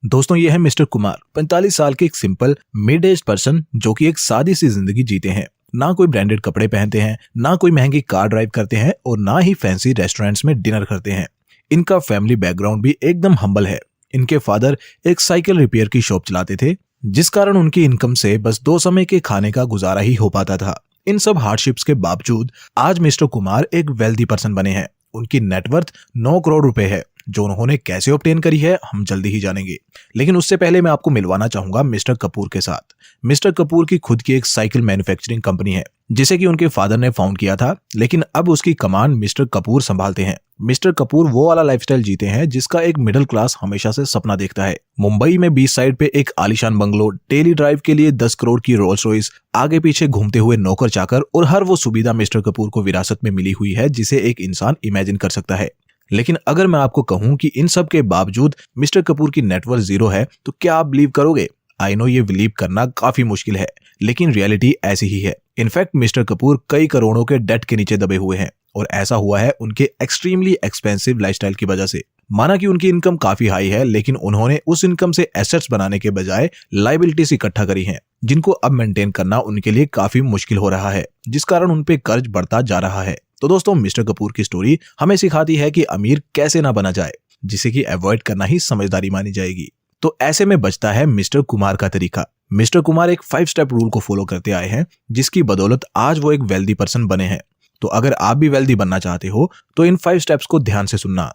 दोस्तों ये है मिस्टर कुमार, 45 साल के एक सिंपल मिड एज पर्सन जो कि एक सादी सी जिंदगी जीते हैं। ना कोई ब्रांडेड कपड़े पहनते हैं, ना कोई महंगी कार ड्राइव करते हैं और ना ही फैंसी रेस्टोरेंट्स में डिनर करते हैं। इनका फैमिली बैकग्राउंड भी एकदम हम्बल है। इनके फादर एक साइकिल रिपेयर की शॉप चलाते थे, जिस कारण उनकी इनकम से बस 2 समय के खाने का गुजारा ही हो पाता था। इन सब हार्डशिप्स के बावजूद आज मिस्टर कुमार एक वेल्दी पर्सन बने हैं। उनकी नेटवर्थ 9 करोड़ रुपए है, जो उन्होंने कैसे ऑब्टेन करी है हम जल्दी ही जानेंगे। लेकिन उससे पहले मैं आपको मिलवाना चाहूंगा मिस्टर कपूर के साथ। मिस्टर कपूर की खुद की एक साइकिल मैन्युफैक्चरिंग कंपनी है, जिसे कि उनके फादर ने फाउंड किया था, लेकिन अब उसकी कमान मिस्टर कपूर संभालते हैं। मिस्टर कपूर वो वाला लाइफस्टाइल जीते हैं जिसका एक मिडिल क्लास हमेशा से सपना देखता है। मुंबई में बीच साइड पे एक आलीशान बंगलो, डेली ड्राइव के लिए 10 करोड़ की रोल्स रॉयस, आगे पीछे घूमते हुए नौकर चाकर और हर वो सुविधा मिस्टर कपूर को विरासत में मिली हुई है जिसे एक इंसान इमेजिन कर सकता है। लेकिन अगर मैं आपको कहूं कि इन सब के बावजूद मिस्टर कपूर की नेटवर्थ 0 है, तो क्या आप बिलीव करोगे? आई नो ये बिलीव करना काफी मुश्किल है, लेकिन रियलिटी ऐसी ही है। इनफैक्ट मिस्टर कपूर कई करोड़ों के डेट के नीचे दबे हुए हैं और ऐसा हुआ है उनके एक्सट्रीमली एक्सपेंसिव लाइफस्टाइल की वजह से। माना कि उनकी इनकम काफी हाई है, लेकिन उन्होंने उस इनकम से एसेट्स बनाने के बजाय लायबिलिटीज इकट्ठा करी हैं, जिनको अब मेंटेन करना उनके लिए काफी मुश्किल हो रहा है, जिस कारण उनपे कर्ज बढ़ता जा रहा है। तो दोस्तों मिस्टर कपूर की स्टोरी हमें सिखाती है कि अमीर कैसे ना बना जाए, जिसे कि अवॉइड करना ही समझदारी मानी जाएगी। तो ऐसे में बचता है मिस्टर कुमार का तरीका। मिस्टर कुमार एक 5 स्टेप रूल को फॉलो करते आए हैं, जिसकी बदौलत आज वो एक वेल्दी पर्सन बने हैं। तो अगर आप भी वेल्दी बनना चाहते हो तो इन 5 स्टेप्स को ध्यान से सुनना।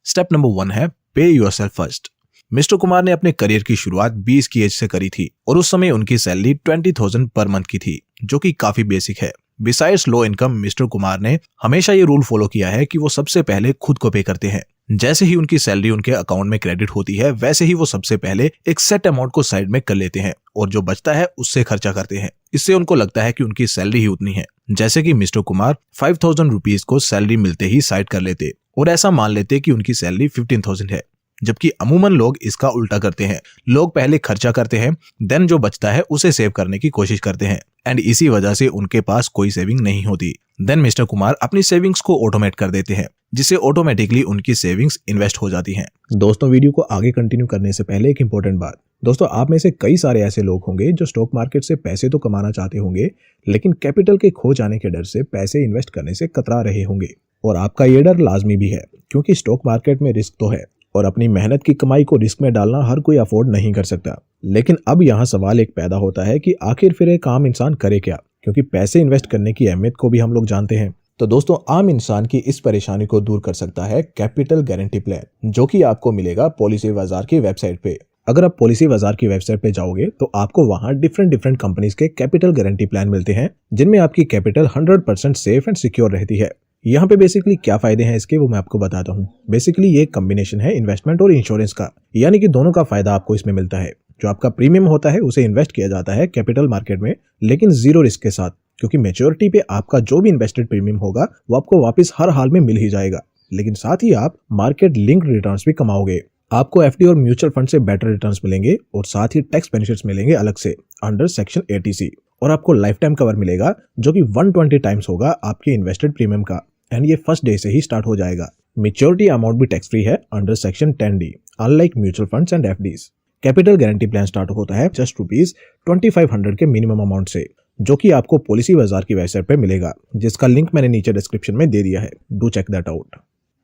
स्टेप नंबर 1 है पे योरसेल्फ फर्स्ट। मिस्टर कुमार ने अपने करियर की शुरुआत 20 की एज से करी थी और उस समय उनकी सैलरी 20,000 पर मंथ की थी, जो कि काफी बेसिक है। Besides low income, mister Kumar ने हमेशा ये रूल फॉलो किया है कि वो सबसे पहले खुद को पे करते हैं। जैसे ही उनकी सैलरी उनके अकाउंट में क्रेडिट होती है, वैसे ही वो सबसे पहले एक सेट अमाउंट को साइड में कर लेते हैं और जो बचता है उससे खर्चा करते हैं। इससे उनको लगता है कि उनकी सैलरी ही उतनी है। जैसे कि मिस्टर कुमार 5,000 रुपीज को सैलरी मिलते ही साइड कर लेते और ऐसा मान लेते कि उनकी सैलरी 15,000 है, जबकि अमूमन लोग इसका उल्टा करते हैं। लोग पहले खर्चा करते हैं, देन जो बचता है उसे सेव करने की कोशिश करते हैं एंड इसी वजह से उनके पास कोई सेविंग नहीं होती। देन मिस्टर कुमार अपनी सेविंग्स को ऑटोमेट कर देते हैं, जिससे ऑटोमेटिकली उनकी सेविंग्स इन्वेस्ट हो जाती हैं। दोस्तों वीडियो को आगे कंटिन्यू करने से पहले एक इंपॉर्टेंट बात। दोस्तों आप में से कई सारे ऐसे लोग होंगे जो स्टॉक मार्केट से पैसे तो कमाना चाहते होंगे, लेकिन कैपिटल के खो जाने के डर से पैसे इन्वेस्ट करने से कतरा रहे होंगे। और आपका ये डर लाजमी भी है, क्योंकि स्टॉक मार्केट में रिस्क तो है और अपनी मेहनत की कमाई को रिस्क में डालना हर कोई अफोर्ड नहीं कर सकता। लेकिन अब यहाँ सवाल एक पैदा होता है कि आखिर फिर एक आम इंसान करे क्या, क्योंकि पैसे इन्वेस्ट करने की अहमियत को भी हम लोग जानते हैं। तो दोस्तों आम इंसान की इस परेशानी को दूर कर सकता है कैपिटल गारंटी प्लान, जो कि आपको मिलेगा पॉलिसी बाजार की वेबसाइट पे। अगर आप पॉलिसी बाजार की वेबसाइट पे जाओगे तो आपको वहां डिफरेंट कंपनीज के कैपिटल गारंटी प्लान मिलते हैं, जिनमें आपकी कैपिटल 100% सेफ एंड सिक्योर रहती है। यहाँ पे बेसिकली क्या फायदे हैं इसके, वो मैं आपको बताता हूँ। बेसिकली ये कॉम्बिनेशन है इन्वेस्टमेंट और इंश्योरेंस का, यानी कि दोनों का फायदा आपको इसमें मिलता है। जो आपका प्रीमियम होता है उसे इन्वेस्ट किया जाता है कैपिटल मार्केट में, लेकिन 0 रिस्क के साथ, क्योंकि मैच्योरिटी पे आपका जो भी इन्वेस्टेड प्रीमियम होगा वो आपको वापस हर हाल में मिल ही जाएगा। लेकिन साथ ही आप मार्केट लिंक्ड रिटर्न्स भी कमाओगे। आपको एफडी और म्यूचुअल फंड से बेटर रिटर्न्स मिलेंगे और साथ ही टैक्स बेनिफिट्स मिलेंगे अलग से अंडर सेक्शन 80C। और आपको लाइफ टाइम कवर मिलेगा, जो कि 120 टाइम्स होगा आपके इन्वेस्टेड प्रीमियम का, एंड ये फर्स्ट डे से ही स्टार्ट हो जाएगा। मैच्योरिटी अमाउंट भी टैक्स फ्री है under section 10D, unlike mutual funds and FDs. Capital guarantee plan start होता है जस्ट ₹2500 के मिनिमम अमाउंट से, जो कि आपको पॉलिसी बाजार की वेबसाइट पे मिलेगा, जिसका लिंक मैंने नीचे डिस्क्रिप्शन में दे दिया है। Do check that out.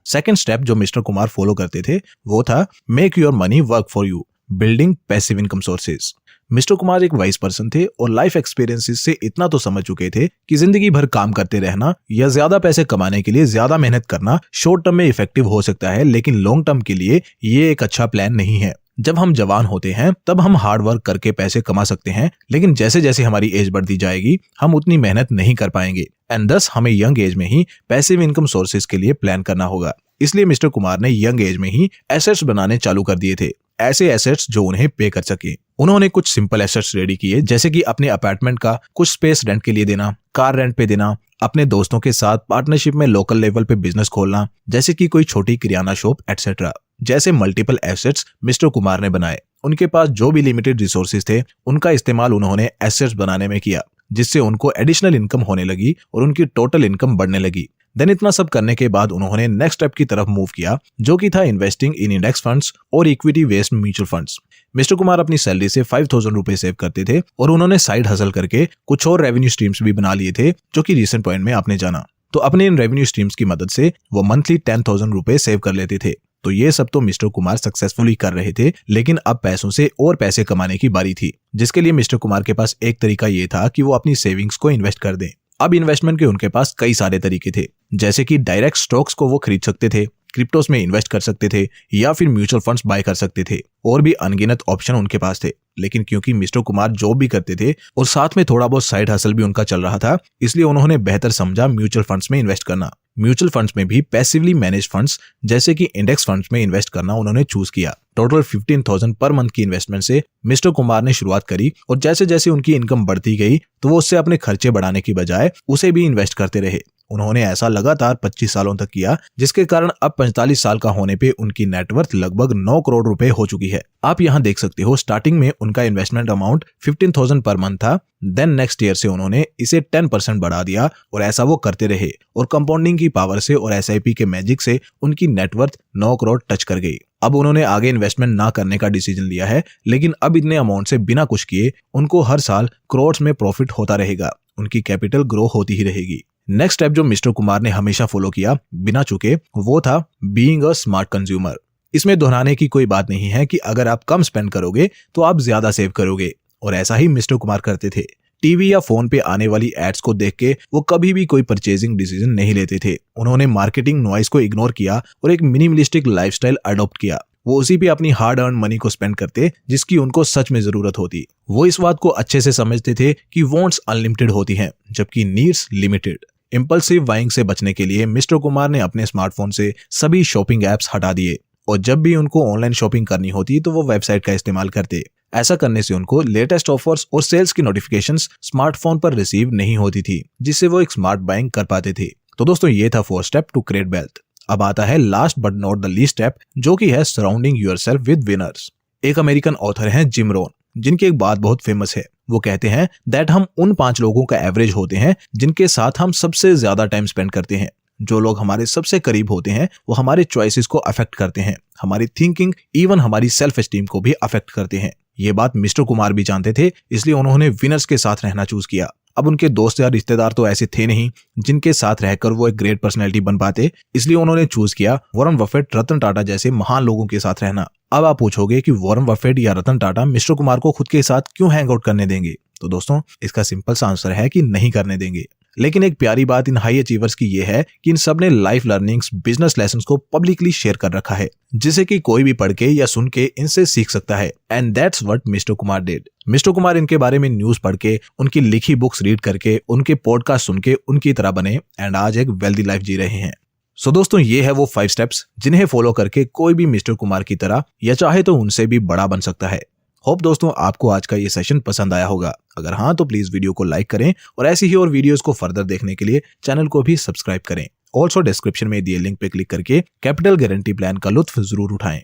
Second step जो मिस्टर कुमार फॉलो करते थे वो था make your money work for you, building passive income sources. Mister Kumar एक वाइज पर्सन थे और लाइफ एक्सपीरियंसेस से इतना तो समझ चुके थे कि जिंदगी भर काम करते रहना या ज्यादा पैसे कमाने के लिए ज्यादा मेहनत करना शॉर्ट टर्म में इफेक्टिव हो सकता है, लेकिन लॉन्ग टर्म के लिए ये एक अच्छा प्लान नहीं है। जब हम जवान होते हैं तब हम हार्ड वर्क करके पैसे कमा सकते हैं, लेकिन जैसे जैसे हमारी एज बढ़ती जाएगी हम उतनी मेहनत नहीं कर पाएंगे एंड thus हमें यंग एज में ही पैसिव इनकम सोर्सेज के लिए प्लान करना होगा। इसलिए मिस्टर कुमार ने यंग एज में ही एसेट्स बनाने चालू कर दिए थे, ऐसे एसेट्स जो उन्हें पे कर सके। उन्होंने कुछ सिंपल एसेट्स रेडी किए, जैसे कि अपने अपार्टमेंट का कुछ स्पेस रेंट के लिए देना, कार रेंट पे देना, अपने दोस्तों के साथ पार्टनरशिप में लोकल लेवल पे बिजनेस खोलना, जैसे कि कोई छोटी किराना शॉप एटसेट्रा। जैसे मल्टीपल एसेट्स मिस्टर कुमार ने बनाए। उनके पास जो भी लिमिटेड रिसोर्सेज थे उनका इस्तेमाल उन्होंने एसेट्स बनाने में किया, जिससे उनको एडिशनल इनकम होने लगी और उनकी टोटल इनकम बढ़ने लगी। देन इतना सब करने के बाद उन्होंने नेक्स्ट स्टेप की तरफ मूव किया, जो कि था इन्वेस्टिंग इन इंडेक्स फंड्स और equity based mutual funds. Mister Kumar अपनी सैलरी से 5,000 रुपए सेव करते थे और उन्होंने साइड हसल करके कुछ और रेवेन्यू स्ट्रीम्स भी बना लिए थे, जो कि रिसेंट पॉइंट में आपने जाना। तो अपने इन रेवेन्यू स्ट्रीम्स की मदद से वो मंथली 10,000 रुपए सेव कर लेते थे। तो ये सब तो मिस्टर कुमार सक्सेसफुली कर रहे थे, लेकिन अब पैसों से और पैसे कमाने की बारी थी, जिसके लिए मिस्टर कुमार के पास एक तरीका ये था कि वो अपनी सेविंग्स को इन्वेस्ट कर दें। अब इन्वेस्टमेंट के उनके पास कई सारे तरीके थे, जैसे कि डायरेक्ट स्टॉक्स को वो खरीद सकते थे, क्रिप्टोस में इन्वेस्ट कर सकते थे, या फिर म्यूचुअल फंड्स बाय कर सकते थे। और भी अनगिनत ऑप्शन उनके पास थे। लेकिन क्योंकि मिस्टर कुमार जॉब भी करते थे और साथ में थोड़ा बहुत साइड हसल भी उनका चल रहा था, इसलिए उन्होंने बेहतर समझा म्यूचुअल फंड्स में इन्वेस्ट करना। म्यूचुअल फंड्स में भी पैसिवली मैनेज फंड्स जैसे कि इंडेक्स फंड्स में इन्वेस्ट करना उन्होंने चूज किया। टोटल 15,000 पर मंथ की इन्वेस्टमेंट से मिस्टर कुमार ने शुरुआत करी और जैसे जैसे उनकी इनकम बढ़ती गई तो वो उससे अपने खर्चे बढ़ाने की बजाय उसे भी इन्वेस्ट करते रहे। उन्होंने ऐसा लगातार 25 सालों तक किया, जिसके कारण अब 45 साल का होने पे उनकी नेटवर्थ लगभग 9 करोड़ रुपए हो चुकी है। आप यहाँ देख सकते हो, स्टार्टिंग में उनका इन्वेस्टमेंट अमाउंट 15,000 पर मंथ था। देन नेक्स्ट ईयर से उन्होंने इसे 10% बढ़ा दिया और ऐसा वो करते रहे और कंपाउंडिंग की पावर से और SIP के मैजिक से उनकी नेटवर्थ 9 करोड़ टच कर गई। अब उन्होंने आगे इन्वेस्टमेंट ना करने का डिसीजन लिया है, लेकिन अब इतने अमाउंट से बिना कुछ किए उनको हर साल करोड़ में प्रॉफिट होता रहेगा। उनकी कैपिटल ग्रो होती ही रहेगी। नेक्स्ट स्टेप जो मिस्टर कुमार ने हमेशा फॉलो किया बिना चुके, वो था बीइंग अ स्मार्ट कंज्यूमर। इसमें दोहराने की कोई बात नहीं है कि अगर आप कम स्पेंड करोगे तो आप ज्यादा सेव करोगे, और ऐसा ही मिस्टर कुमार करते थे। टीवी या फोन पे आने वाली एड्स को देख के वो कभी भी कोई परचेजिंग डिसीजन नहीं लेते थे। उन्होंने मार्केटिंग नॉइज को इग्नोर किया और एक मिनिमलिस्टिक लाइफस्टाइल अडॉप्ट किया। वो उसी पे अपनी हार्ड अर्न मनी को स्पेंड करते जिसकी उनको सच में जरूरत होती। वो इस बात को अच्छे से समझते थे कि वांट्स अनलिमिटेड होती हैं, जबकि नीड्स लिमिटेड। इंपल्सिव बाइंग से बचने के लिए मिस्टर कुमार ने अपने स्मार्टफोन से सभी शॉपिंग एप्स हटा दिए और जब भी उनको ऑनलाइन शॉपिंग करनी होती तो वो वेबसाइट का इस्तेमाल करते। ऐसा करने से उनको लेटेस्ट ऑफर्स और सेल्स की नोटिफिकेशंस स्मार्टफोन पर रिसीव नहीं होती थी, जिससे वो एक स्मार्ट बाइंग कर पाते थे। तो दोस्तों, ये था 4 स्टेप टू क्रिएट वेल्थ। अब आता है last but not the least step, जो कि है सराउंडिंग योरसेल्फ विद विनर्स। एक अमेरिकन ऑथर हैं जिम रोहन, जिनकी एक बात बहुत फेमस है। वो कहते हैं दैट हम उन 5 लोगों का एवरेज होते हैं जिनके साथ हम सबसे ज्यादा टाइम स्पेंड करते हैं। जो लोग हमारे सबसे करीब होते हैं वो हमारे चॉइसेस को अफेक्ट करते हैं, हमारी थिंकिंग, इवन हमारी सेल्फ एस्टीम को भी अफेक्ट करते हैं। ये बात मिस्टर कुमार भी जानते थे, इसलिए उन्होंने विनर्स के साथ रहना चूज किया। अब उनके दोस्त या रिश्तेदार तो ऐसे थे नहीं जिनके साथ रहकर वो एक ग्रेट पर्सनैलिटी बन पाते, इसलिए उन्होंने चूज किया वॉरेन बफेट, रतन टाटा जैसे महान लोगों के साथ रहना। अब आप पूछोगे कि वॉरेन बफेट या रतन टाटा मिस्टर कुमार को खुद के साथ क्यों हैंग आउट करने देंगे? तो दोस्तों, इसका सिंपल सा आंसर है कि नहीं करने देंगे। लेकिन एक प्यारी बात इन हाई अचीवर्स की ये है कि इन सब ने लाइफ लर्निंग्स, बिजनेस लेसन्स को पब्लिकली शेयर कर रखा है, जिसे कि कोई भी पढ़ के या सुन के इनसे सीख सकता है। And that's what mister Kumar did. Mister Kumar इनके बारे में न्यूज पढ़ के, उनकी लिखी बुक्स रीड करके, उनके पॉडकास्ट सुन के उनकी तरह बने एंड आज एक वेल्दी लाइफ जी रहे हैं। सो दोस्तों, ये है वो 5 स्टेप्स जिन्हें फॉलो करके कोई भी मिस्टर कुमार की तरह या चाहे तो उनसे भी बड़ा बन सकता है। होप दोस्तों आपको आज का ये सेशन पसंद आया होगा। अगर हाँ तो प्लीज वीडियो को लाइक करें और ऐसी ही और वीडियोस को फर्दर देखने के लिए चैनल को भी सब्सक्राइब करें। ऑल्सो डिस्क्रिप्शन में दिए लिंक पे क्लिक करके कैपिटल गारंटी प्लान का लुत्फ जरूर उठाएं।